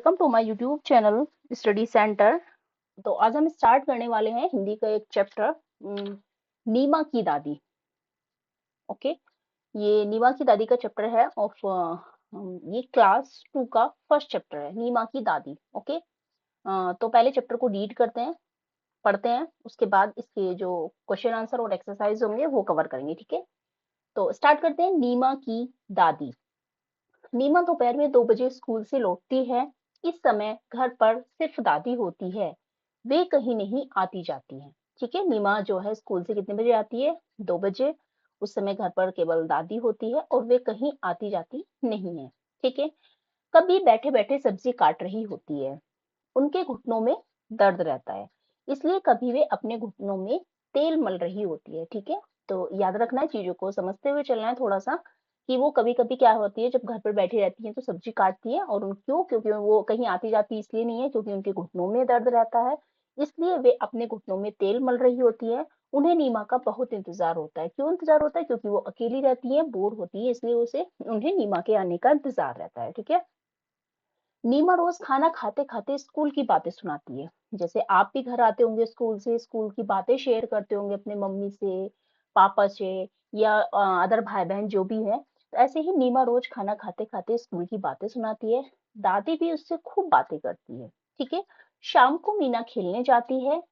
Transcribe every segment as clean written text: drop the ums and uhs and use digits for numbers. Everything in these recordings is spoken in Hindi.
Welcome to my YouTube channel study centre. तो आज हम स्टार्ट करने वाले हैं हिंदी का एक चैप्टर, नीमा की दादी। ओके, ये नीमा की दादी का चैप्टर है ऑफ ये क्लास 2 का फर्स्ट चैप्टर है, नीमा की दादी। ओके, तो पहले चैप्टर को रीड करते हैं, पढ़ते हैं, उसके बाद इसके जो क्वेश्चन आंसर और एक्सरसाइज होंगे वो कवर करेंगे। ठीक है, तो स्टार्ट करते हैं। नीमा की दादी। नीमा दोपहर में 2 बजे स्कूल से लौटती है। इस समय घर पर सिर्फ दादी होती है, वे कहीं नहीं आती जाती हैं। ठीक है, नीमा जो है स्कूल से कितने बजे आती है? 2 बजे। उस समय घर पर केवल दादी होती है और वे कहीं आती जाती नहीं है। ठीक है, कभी बैठे बैठे सब्जी काट रही होती है। उनके घुटनों में दर्द रहता है, इसलिए कभी वे अपने घुटनों में तेल मल रही होती है। ठीक है, तो याद रखना है, चीजों को समझते हुए चलना है थोड़ा सा, कि वो कभी कभी क्या होती है, जब घर पर बैठी रहती है तो सब्जी काटती है, और क्यों? क्योंकि वो कहीं आती जाती इसलिए नहीं है, क्योंकि उनके घुटनों में दर्द रहता है, इसलिए वे अपने घुटनों में तेल मल रही होती है। उन्हें नीमा का बहुत इंतजार होता है। क्यों इंतजार होता है? क्योंकि वो अकेली रहती है, बोर होती है, इसलिए उन्हें नीमा के आने का इंतजार रहता है। ठीक है, नीमा रोज खाना खाते खाते स्कूल की बातें सुनाती है। जैसे आप भी घर आते होंगे स्कूल से, स्कूल की बातें शेयर करते होंगे अपने मम्मी से, पापा से, या अदर भाई बहन जो भी है, तो ऐसे ही नीमा रोज खाना खाते खाते स्कूल की बातें सुनाती है। दादी भी उससे खूब बातें करती है। ठीक है, शाम को मीना खेलने जाती है।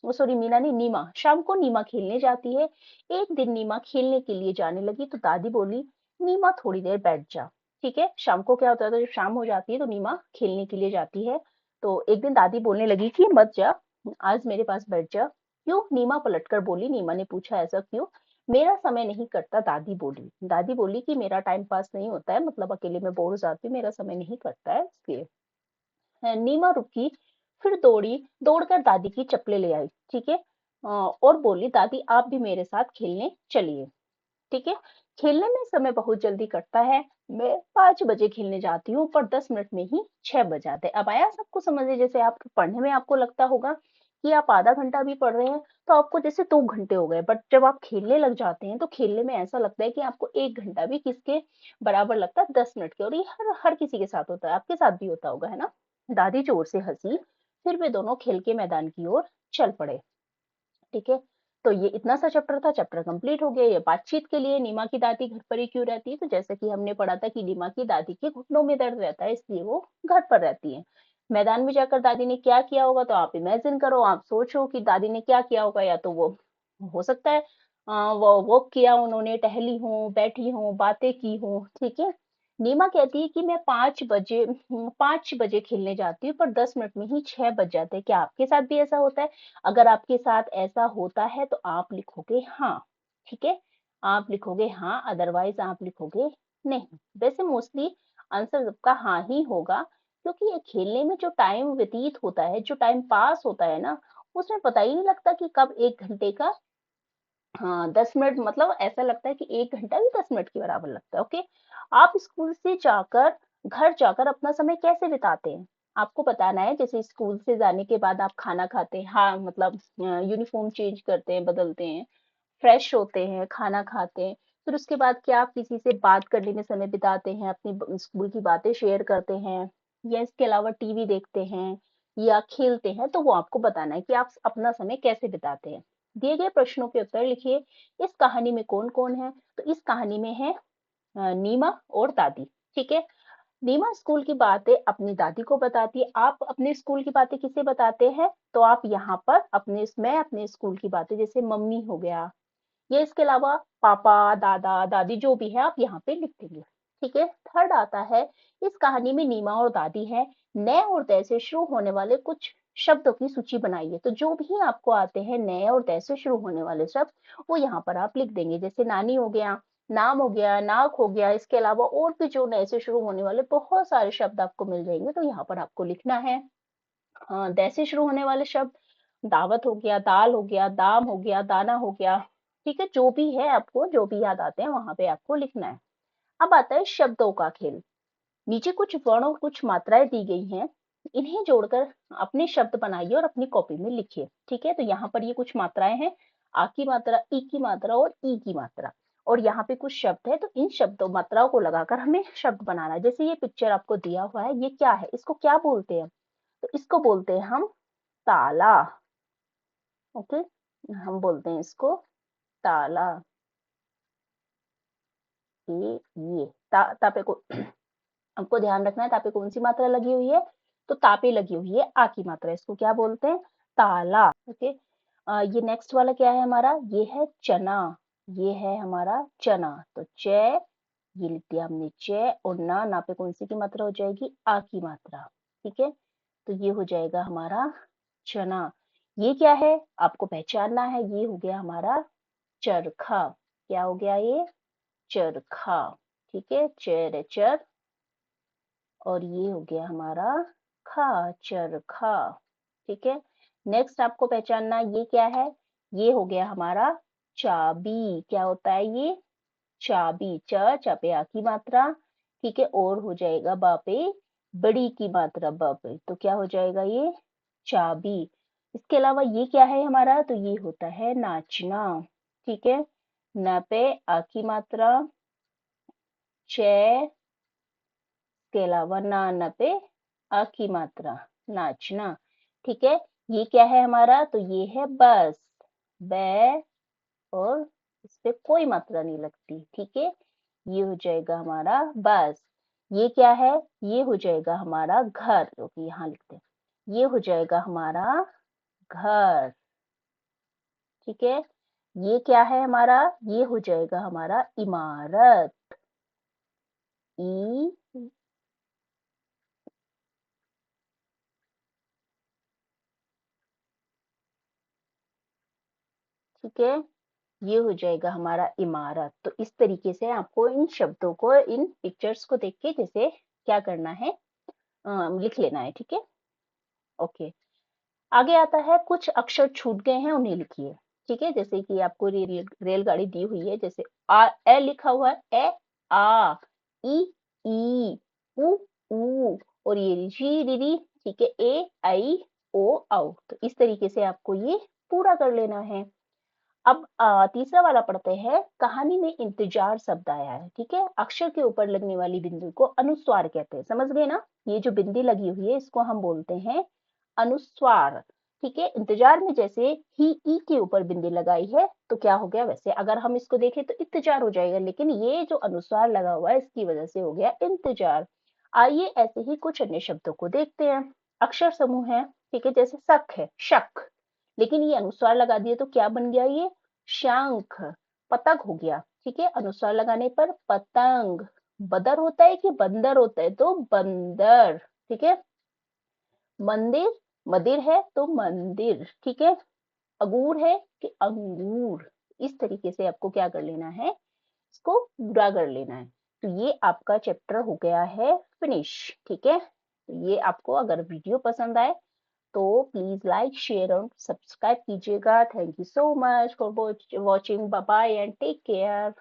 वो सॉरी, मीना नहीं, नीमा। शाम को नीमा खेलने जाती है। एक दिन नीमा खेलने के लिए जाने लगी तो दादी बोली, नीमा थोड़ी देर बैठ जा। ठीक है, शाम को क्या होता है, तो जब शाम हो जाती है तो नीमा खेलने के लिए जाती है। तो एक दिन दादी बोलने लगी कि मत जा, आज मेरे पास बैठ जा। क्यों? नीमा पलटकर बोली। नीमा ने पूछा, ऐसा क्यों? मेरा समय नहीं कटता, दादी बोली कि मेरा टाइम पास नहीं होता है, मतलब अकेले में बोर हो जाती हूँ, मेरा समय नहीं कटता है, इसलिए। नीमा रुकी, फिर दौड़ी, दौड़कर दादी की चप्पलें ले आई। ठीक है, और बोली, दादी आप भी मेरे साथ खेलने चलिए। ठीक है, खेलने में समय बहुत जल्दी कटता है। मैं 5 बजे खेलने जाती हूँ, पर 10 मिनट में ही 6 बज जाते हैं। अब आया सबको समझे? जैसे आप पढ़ने में आपको लगता होगा कि आप आधा घंटा भी पढ़ रहे हैं तो आपको जैसे 2 घंटे हो गए, बट जब आप खेलने लग जाते हैं तो खेलने में ऐसा लगता है कि आपको 1 घंटा भी किसके बराबर लगता है? 10 मिनट के। और ये हर हर किसी के साथ होता है, आपके साथ भी होता होगा, है ना? दादी जोर से हंसी, फिर वे दोनों खेल के मैदान की ओर चल पड़े। ठीक है, तो ये इतना सा चैप्टर था, चैप्टर कंप्लीट हो गया। ये बातचीत के लिए नीमा की दादी घर पर ही क्यों रहती है? तो जैसे कि हमने पढ़ा था कि नीमा की दादी के घुटनों में दर्द रहता है, इसलिए वो घर पर रहती है। मैदान में जाकर दादी ने क्या किया होगा? तो आप इमेजिन करो, आप सोचो कि दादी ने क्या किया होगा। या तो वो हो सकता है वो वॉक किया उन्होंने, टहली हो, बैठी हो, बातें की हो। ठीक है, नीमा कहती है कि मैं 5 बजे खेलने जाती हूँ, पर 10 मिनट में ही 6 बज जाते हैं। क्या आपके साथ भी ऐसा होता है? अगर आपके साथ ऐसा होता है तो आप लिखोगे हाँ। ठीक है, आप लिखोगे हाँ, अदरवाइज आप लिखोगे नहीं। वैसे मोस्टली आंसर सबका हाँ ही होगा, क्योंकि ये खेलने में जो टाइम व्यतीत होता है, जो टाइम पास होता है ना, उसमें पता ही नहीं लगता कि कब 1 घंटे का, हाँ, 10 मिनट, मतलब ऐसा लगता है कि 1 घंटा भी 10 मिनट के बराबर लगता है। ओके, आप स्कूल से जाकर घर जाकर अपना समय कैसे बिताते हैं? आपको बताना है। जैसे स्कूल से जाने के बाद आप खाना खाते हैं, हाँ, मतलब यूनिफॉर्म चेंज करते हैं, बदलते हैं, फ्रेश होते हैं, खाना खाते हैं, फिर उसके बाद क्या आप किसी से बात करने में समय बिताते हैं, अपनी स्कूल की बातें शेयर करते हैं, या इसके अलावा टीवी देखते हैं या खेलते हैं? तो वो आपको बताना है कि आप अपना समय कैसे बिताते हैं। दिए गए प्रश्नों के उत्तर लिखिए। इस कहानी में कौन कौन है? तो इस कहानी में है नीमा और दादी। ठीक है, नीमा स्कूल की बातें अपनी दादी को बताती है। आप अपने स्कूल की बातें किसे बताते हैं? तो आप यहाँ पर मैं अपने स्कूल की बातें, जैसे मम्मी हो गया, या इसके अलावा पापा, दादा, दादी, जो भी है आप यहाँ पे लिख देंगे। ठीक है, थर्ड आता है, इस कहानी में नीमा और दादी है। नए और दय से शुरू होने वाले कुछ शब्दों की सूची बनाइए। तो जो भी आपको आते हैं नए और दय से शुरू होने वाले शब्द, वो यहाँ पर आप लिख देंगे। जैसे नानी हो गया, नाम हो गया, नाक हो गया, इसके अलावा और भी जो नए से शुरू होने वाले बहुत सारे शब्द आपको मिल जाएंगे, तो यहाँ पर आपको लिखना है। दय से शुरू होने वाले शब्द, दावत हो गया, दाल हो गया, दाम हो गया, दाना हो गया। ठीक है, जो भी है, आपको जो भी याद आते हैं वहां पे आपको लिखना है। अब आता है शब्दों का खेल। नीचे कुछ वर्ण और कुछ मात्राएं दी गई हैं, इन्हें जोड़कर अपने शब्द बनाइए और अपनी कॉपी में लिखिए। ठीक है, तो यहाँ पर ये कुछ मात्राएं हैं, आ की मात्रा, ई की मात्रा और ई की मात्रा। और यहाँ पे कुछ शब्द है, तो इन शब्दों मात्राओं को लगाकर हमें शब्द बनाना है। जैसे ये पिक्चर आपको दिया हुआ है, ये क्या है, इसको क्या बोलते हैं? तो इसको बोलते हैं हम ताला। ओके, हम बोलते हैं इसको ताला। ये ता पे को आपको ध्यान रखना है, ता पे कौन सी मात्रा लगी हुई है? तो ता पे लगी हुई है आ की मात्रा, इसको क्या बोलते हैं? ताला। ओके, ये नेक्स्ट वाला क्या है हमारा? ये है चना। ये है हमारा चना। तो च, ये लिख दिया हमने च, और ना पे कौन सी की मात्रा हो जाएगी? आ की मात्रा। ठीक है, तो ये हो जाएगा हमारा चना। ये क्या है आपको पहचानना है, ये हो गया हमारा चरखा। क्या हो गया ये? चरखा। ठीक है, चर चर, और ये हो गया हमारा खा, चरखा। ठीक है, नेक्स्ट आपको पहचानना ये क्या है? ये हो गया हमारा चाबी। क्या होता है ये? चाबी। च पे आ की मात्रा, ठीक है, और हो जाएगा बा पे बड़ी की मात्रा, ब पे, तो क्या हो जाएगा ये? चाबी। इसके अलावा ये क्या है हमारा? तो ये होता है नाचना। ठीक है, न पे आ की मात्रा, च के अलावा ना पे आ की मात्रा, नाचना। ठीक है, ये क्या है हमारा? तो ये है बस, बै, और इस पे कोई मात्रा नहीं लगती। ठीक है, ये हो जाएगा हमारा बस। ये क्या है? ये हो जाएगा हमारा घर, जो कि यहाँ लिखते हैं। ये हो जाएगा हमारा घर। ठीक है, ये क्या है हमारा? ये हो जाएगा हमारा इमारत। ई, ठीक है, ये हो जाएगा हमारा इमारत। तो इस तरीके से आपको इन शब्दों को, इन पिक्चर्स को देख के जैसे क्या करना है, लिख लेना है। ठीक है, ओके। आगे आता है कुछ अक्षर छूट गए हैं, उन्हें लिखिए। ठीक है, जैसे कि आपको रेलगाड़ी दी हुई है, जैसे ए लिखा हुआ है, ए, आ, ई, उ, और ये जी, री, री। ठीक है, ए, आई, ओ, औ। तो इस तरीके से आपको ये पूरा कर लेना है। अब तीसरा वाला पढ़ते हैं। कहानी में इंतजार शब्द आया है। ठीक है, अक्षर के ऊपर लगने वाली बिंदु को अनुस्वार कहते हैं। समझ गए ना? ये जो बिंदी लगी हुई है, इसको हम बोलते हैं अनुस्वार। ठीक है, इंतजार में जैसे ही ई के ऊपर बिंदी लगाई है, तो क्या हो गया? वैसे अगर हम इसको देखें तो इंतजार हो जाएगा, लेकिन ये जो अनुस्वार लगा हुआ है, इसकी वजह से हो गया इंतजार। आइए ऐसे ही कुछ अन्य शब्दों को देखते हैं। अक्षर समूह है, ठीक है, जैसे शक है, शक, लेकिन ये अनुस्वार लगा दिए तो क्या बन गया? ये शंख। पतंग हो गया। ठीक है, अनुस्वार लगाने पर पतंग। बदर होता है कि बंदर होता है? तो बंदर। ठीक है, मंदिर, मदिर है तो मंदिर। ठीक है, अंगूर है कि अंगूर। इस तरीके से आपको क्या कर लेना है? इसको पूरा कर लेना है। तो ये आपका चैप्टर हो गया है फिनिश। ठीक है, तो ये आपको अगर वीडियो पसंद आए तो प्लीज लाइक, शेयर और सब्सक्राइब कीजिएगा। Thank you so much for watching. Bye bye and take care.